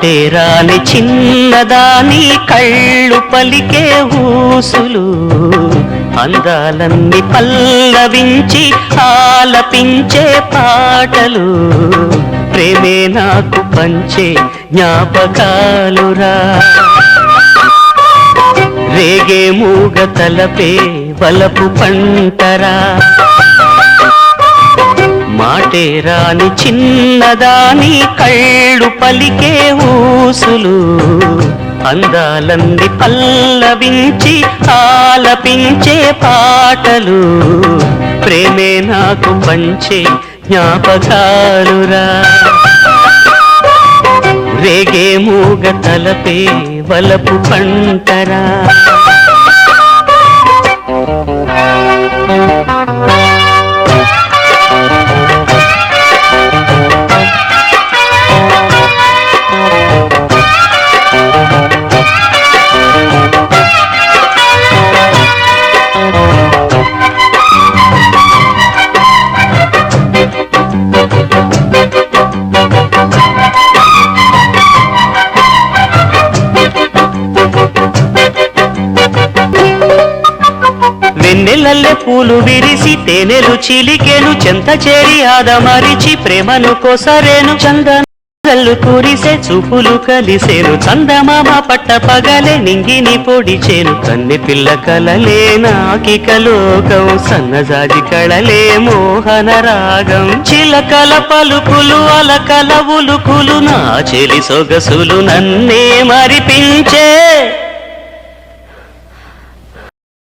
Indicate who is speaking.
Speaker 1: మాటేరాని చిన్నదాని కళ్ళు పలికే ఊసులు అందాలన్నీ పల్లవించి ఆలపించే పాటలు ప్రేమే నాకు పంచే జ్ఞాపకాలురా రేగే మూగ తలపే వలపు పంటరా మాటేరాని చిన్నదాని కళ్ళు పలికే ఊసులు అందాలన్నీ పల్లవించి ఆలపించే పాటలు ప్రేమే నాకు పంచే జ్ఞాపకాలురా రేగే మూగ తలపే వలపు పంటరా వెన్నెలల్లె పూలు విరిసి తేనెలు చిలికెను చెంత చేరి ఆదమరిచి ప్రేమను కోసరేను చందనలు కురిసే చూపులు కలిసేను చందమామ పట్ట పగలే నింగిని పొడిచేను కన్నె పిల్ల కలలే నాకిక లోకం సన్నజాజి కళలే మోహన రాగం చిలకల పలుకులు అలకల ఉలుకులు నా చెలి సొగసులు నన్నే మరిపించే